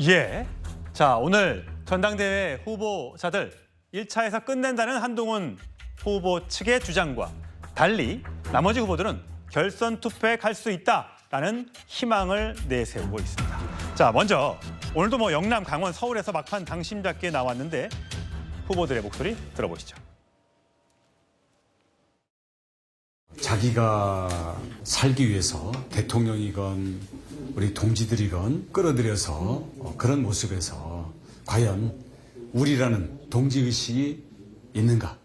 예. 자, 오늘 전당대회 후보자들 1차에서 끝낸다는 한동훈 후보 측의 주장과 달리 나머지 후보들은 결선 투표에 갈 수 있다라는 희망을 내세우고 있습니다. 자, 먼저 오늘도 영남, 강원, 서울에서 막판 당심 잡기에 나왔는데 후보들의 목소리 들어보시죠. 자기가 살기 위해서 대통령이건 우리 동지들이건 끌어들여서 그런 모습에서 과연 우리라는 동지의식이 있는가?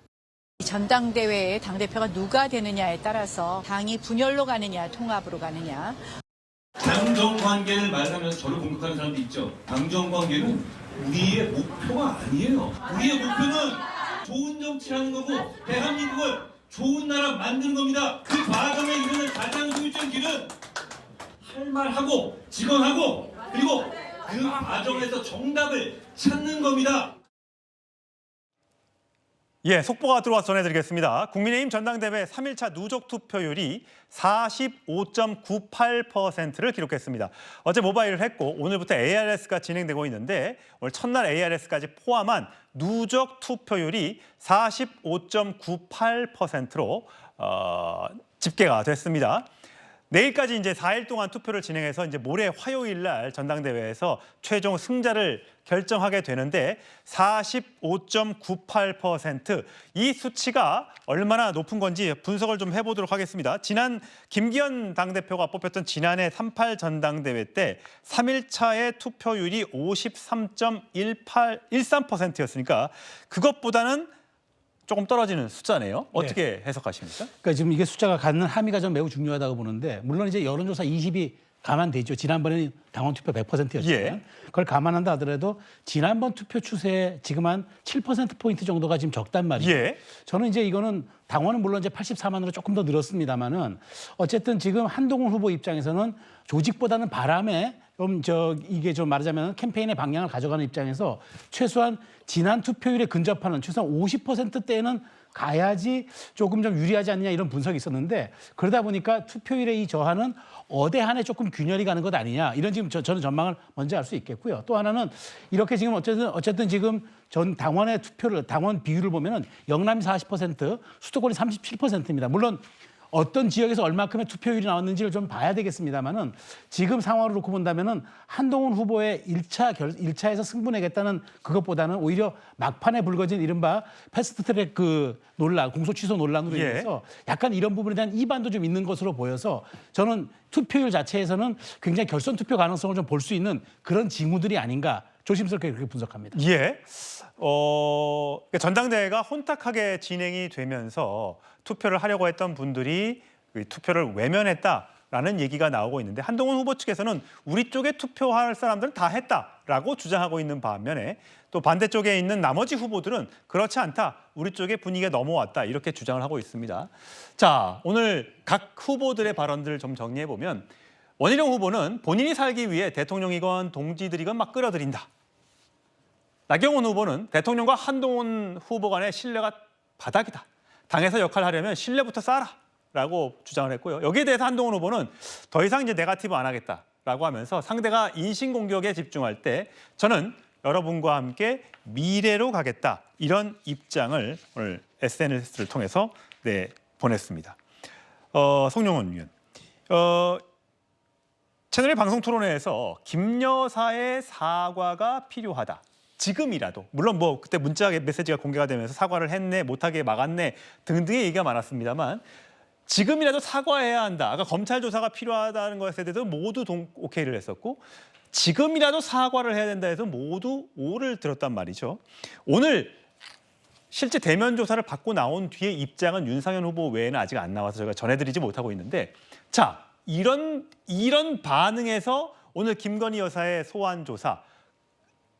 전당대회에 당대표가 누가 되느냐에 따라서 당이 분열로 가느냐 통합으로 가느냐. 당정관계를 말하면서 저를 공격하는 사람도 있죠. 당정관계는 우리의 목표가 아니에요. 우리의 목표는 좋은 정치하는 거고 대한민국을 좋은 나라 만드는 겁니다. 그 과정에 이르는 가장 효율적인 길은 할 말하고 직언하고 그리고 그 과정에서 정답을 찾는 겁니다. 예, 속보가 들어와서 전해드리겠습니다. 국민의힘 전당대회 3일차 누적 투표율이 45.98%를 기록했습니다. 어제 모바일을 했고 오늘부터 ARS가 진행되고 있는데 오늘 첫날 ARS까지 포함한 누적 투표율이 45.98%로 집계가 됐습니다. 내일까지 이제 4일 동안 투표를 진행해서 이제 모레 화요일 날 전당대회에서 최종 승자를 결정하게 되는데 45.98% 이 수치가 얼마나 높은 건지 분석을 좀 해보도록 하겠습니다. 지난 김기현 당대표가 뽑혔던 지난해 38 전당대회 때 3일차의 투표율이 53.13%였으니까 그것보다는 조금 떨어지는 숫자네요. 어떻게 해석하십니까? 그러니까 지금 이게 숫자가 갖는 함의가 전 매우 중요하다고 보는데 물론 이제 여론조사 20이 감안되죠. 지난번에는 당원 투표 100%였지만 예. 그걸 감안한다 하더라도 지난번 투표 추세에 지금 한 7%포인트 정도가 지금 적단 말이죠. 예. 저는 이제 이거는 당원은 물론 이제 84만으로 조금 더 늘었습니다만은 어쨌든 지금 한동훈 후보 입장에서는 조직보다는 바람에 이게 좀 말하자면 캠페인의 방향을 가져가는 입장에서 최소한 지난 투표율에 근접하는 최소한 50%대는 가야지 조금 좀 유리하지 않느냐 이런 분석이 있었는데 그러다 보니까 투표율의 이 저하는 어대한에 조금 균열이 가는 것 아니냐 이런 지금 저는 전망을 먼저 할 수 있겠고요. 또 하나는 이렇게 지금 어쨌든 지금 전 당원 비율을 보면은 영남이 40%, 수도권이 37%입니다. 물론 어떤 지역에서 얼마큼의 투표율이 나왔는지를 좀 봐야 되겠습니다만은 지금 상황을 놓고 본다면은 한동훈 후보의 1차에서 승부내겠다는 그것보다는 오히려 막판에 불거진 이른바 패스트트랙 그 논란, 공소 취소 논란으로 인해서 약간 이런 부분에 대한 이반도 좀 있는 것으로 보여서 저는 투표율 자체에서는 굉장히 결선 투표 가능성을 좀 볼 수 있는 그런 징후들이 아닌가 조심스럽게 그렇게 분석합니다. 예. 그러니까 전당대회가 혼탁하게 진행이 되면서 투표를 하려고 했던 분들이 투표를 외면했다라는 얘기가 나오고 있는데 한동훈 후보 측에서는 우리 쪽에 투표할 사람들은 다 했다라고 주장하고 있는 반면에 또 반대쪽에 있는 나머지 후보들은 그렇지 않다. 우리 쪽에 분위기가 넘어왔다. 이렇게 주장을 하고 있습니다. 자, 오늘 각 후보들의 발언들을 좀 정리해보면 원희룡 후보는 본인이 살기 위해 대통령이건 동지들이건 막 끌어들인다. 나경원 후보는 대통령과 한동훈 후보 간의 신뢰가 바닥이다. 당에서 역할을 하려면 신뢰부터 쌓아라라고 주장을 했고요. 여기에 대해서 한동훈 후보는 더 이상 이제 네거티브 안 하겠다라고 하면서 상대가 인신공격에 집중할 때 저는 여러분과 함께 미래로 가겠다. 이런 입장을 오늘 SNS를 통해서 보냈습니다. 송영원 위원. 채널의 방송 토론회에서 김 여사의 사과가 필요하다. 지금이라도 물론 그때 문자 메시지가 공개가 되면서 사과를 했네, 못하게 막았네 등등의 얘기가 많았습니다만 지금이라도 사과해야 한다. 아까 검찰 조사가 필요하다는 것에 대해서 모두 오케이를 했었고 지금이라도 사과를 해야 된다 해서 모두 오를 들었단 말이죠. 오늘 실제 대면 조사를 받고 나온 뒤에 입장은 윤상현 후보 외에는 아직 안 나와서 저희가 전해드리지 못하고 있는데 자, 이런 반응에서 오늘 김건희 여사의 소환 조사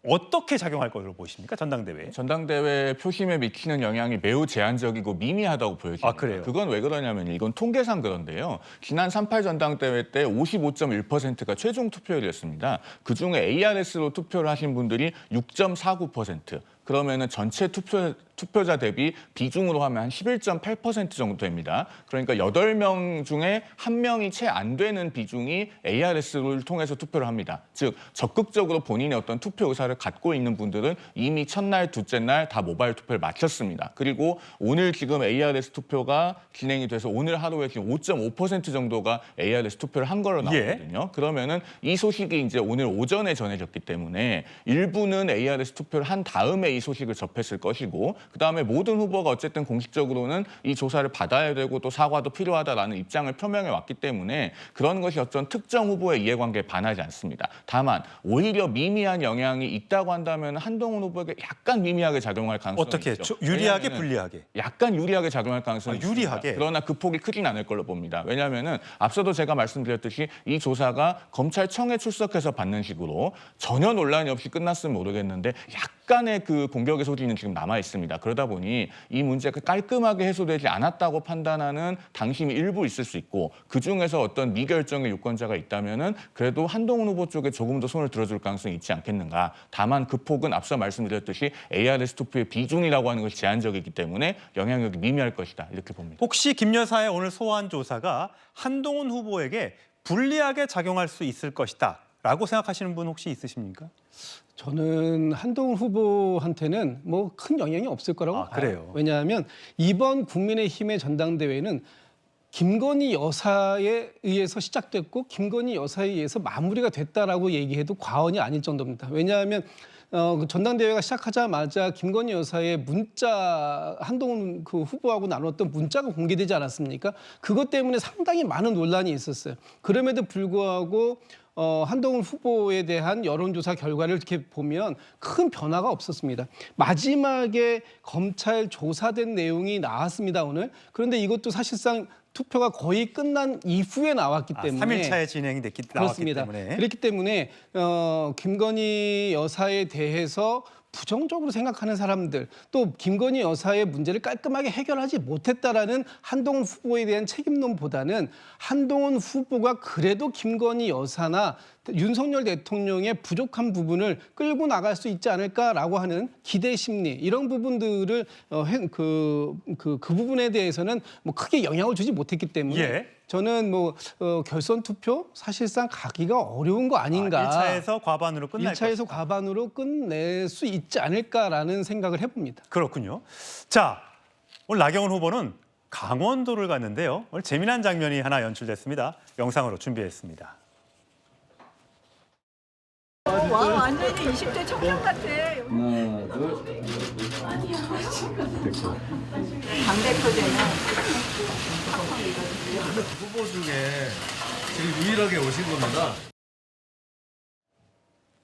어떻게 작용할 것으로 보십니까? 전당대회에. 전당대회 표심에 미치는 영향이 매우 제한적이고 미미하다고 보여집니다. 아, 그래요? 그건 왜 그러냐면 이건 통계상 그런데요. 지난 38 전당대회 때 55.1%가 최종 투표율이었습니다. 그중에 ARS로 투표를 하신 분들이 6.49%, 그러면은 전체 투표자 대비 비중으로 하면 한 11.8% 정도 됩니다. 그러니까 8명 중에 1명이 채 안 되는 비중이 ARS를 통해서 투표를 합니다. 즉 적극적으로 본인의 어떤 투표 의사를 갖고 있는 분들은 이미 첫날, 둘째 날 다 모바일 투표를 마쳤습니다. 그리고 오늘 지금 ARS 투표가 진행이 돼서 오늘 하루에 지금 5.5% 정도가 ARS 투표를 한 걸로 나오거든요. 그러면은 이 소식이 이제 오늘 오전에 전해졌기 때문에 일부는 ARS 투표를 한 다음에 이 소식을 접했을 것이고, 그다음에 모든 후보가 어쨌든 공식적으로는 이 조사를 받아야 되고 또 사과도 필요하다라는 입장을 표명해 왔기 때문에 그런 것이 어떤 특정 후보의 이해관계에 반하지 않습니다. 다만 오히려 미미한 영향이 있다고 한다면 한동훈 후보에게 약간 미미하게 작용할 가능성이 어떻게 있죠. 유리하게 왜냐하면은 불리하게? 약간 유리하게 작용할 가능성이 있습니다. 유리하게. 그러나 그 폭이 크진 않을 걸로 봅니다. 왜냐하면은 앞서도 제가 말씀드렸듯이 이 조사가 검찰청에 출석해서 받는 식으로 전혀 논란이 없이 끝났으면 모르겠는데 약간의 그 공격의 소지는 지금 남아 있습니다. 그러다 보니 이 문제가 깔끔하게 해소되지 않았다고 판단하는 당심이 일부 있을 수 있고, 그 중에서 어떤 미결정의 유권자가 있다면은 그래도 한동훈 후보 쪽에 조금 더 손을 들어줄 가능성이 있지 않겠는가. 다만 그 폭은 앞서 말씀드렸듯이 ARS 투표의 비중이라고 하는 것이 제한적이기 때문에 영향력이 미미할 것이다, 이렇게 봅니다. 혹시 김 여사의 오늘 소환 조사가 한동훈 후보에게 불리하게 작용할 수 있을 것이다 라고 생각하시는 분 혹시 있으십니까? 저는 한동훈 후보한테는 뭐 큰 영향이 없을 거라고 봐요. 그래요? 왜냐하면 이번 국민의힘의 전당대회는 김건희 여사에 의해서 시작됐고 김건희 여사에 의해서 마무리가 됐다라고 얘기해도 과언이 아닐 정도입니다. 왜냐하면 그 전당대회가 시작하자마자 김건희 여사의 문자, 한동훈 그 후보하고 나눴던 문자가 공개되지 않았습니까? 그것 때문에 상당히 많은 논란이 있었어요. 그럼에도 불구하고 한동훈 후보에 대한 여론조사 결과를 이렇게 보면 큰 변화가 없었습니다. 마지막에 검찰 조사된 내용이 나왔습니다, 오늘. 그런데 이것도 사실상 투표가 거의 끝난 이후에 나왔기 때문에 3일차에 진행이 나왔기 그렇습니다. 때문에. 그렇기 때문에 김건희 여사에 대해서 부정적으로 생각하는 사람들, 또 김건희 여사의 문제를 깔끔하게 해결하지 못했다라는 한동훈 후보에 대한 책임론보다는 한동훈 후보가 그래도 김건희 여사나 윤석열 대통령의 부족한 부분을 끌고 나갈 수 있지 않을까라고 하는 기대 심리, 이런 부분들을 그 부분에 대해서는 뭐 크게 영향을 주지 못했기 때문에 예. 저는 뭐 결선 투표 사실상 가기가 어려운 거 아닌가. 1차에서 과반으로 끝날 1차에서 것이다. 과반으로 끝낼 수 있지 않을까라는 생각을 해봅니다. 그렇군요. 자, 오늘 나경원 후보는 강원도를 갔는데요. 오늘 재미난 장면이 하나 연출됐습니다. 영상으로 준비했습니다. 와, 완전히 20대 청년 같아. 하나, 둘. 당대표 되면 후보 중에 지금 유일하게 오신 겁니다.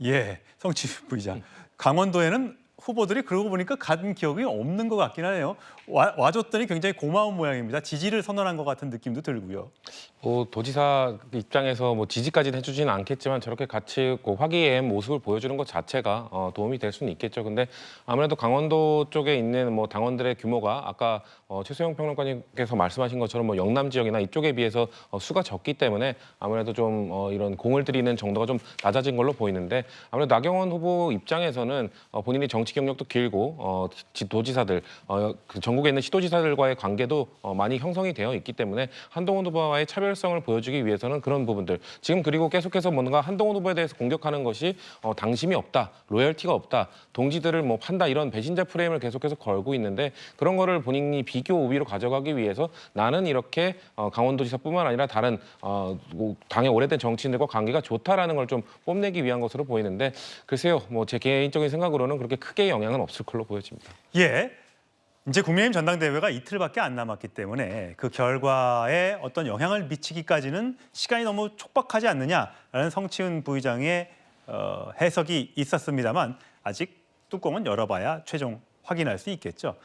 예, 성치 부의자. 강원도에는 후보들이 그러고 보니까 간 기억이 없는 것 같긴 하네요. 와줬더니 굉장히 고마운 모양입니다. 지지를 선언한 것 같은 느낌도 들고요. 도지사 입장에서 지지까지는 해주지는 않겠지만 저렇게 같이 화기애애 모습을 보여주는 것 자체가 도움이 될 수는 있겠죠. 근데 아무래도 강원도 쪽에 있는 당원들의 규모가 아까 최소영 평론가님께서 말씀하신 것처럼 영남 지역이나 이쪽에 비해서 수가 적기 때문에 아무래도 좀 이런 공을 들이는 정도가 좀 낮아진 걸로 보이는데, 아무래도 나경원 후보 입장에서는 본인이 정치 경력도 길고 도지사들 전국에 있는 시도지사들과의 관계도 많이 형성이 되어 있기 때문에 한동훈 후보와의 차별성을 보여주기 위해서는 그런 부분들, 지금 그리고 계속해서 뭔가 한동훈 후보에 대해서 공격하는 것이 당심이 없다, 로열티가 없다, 동지들을 판다, 이런 배신자 프레임을 계속해서 걸고 있는데, 그런 거를 본인이 비교 우위로 가져가기 위해서 나는 이렇게 강원도지사뿐만 아니라 다른 당의 오래된 정치인들과 관계가 좋다라는 걸 좀 뽐내기 위한 것으로 보이는데, 글쎄요, 제 개인적인 생각으로는 그렇게 크게 영향은 없을 걸로 보여집니다. 예. 이제 국민의힘 전당대회가 이틀밖에 안 남았기 때문에 그 결과에 어떤 영향을 미치기까지는 시간이 너무 촉박하지 않느냐라는 성치은 부의장의 해석이 있었습니다만, 아직 뚜껑은 열어봐야 최종 확인할 수 있겠죠.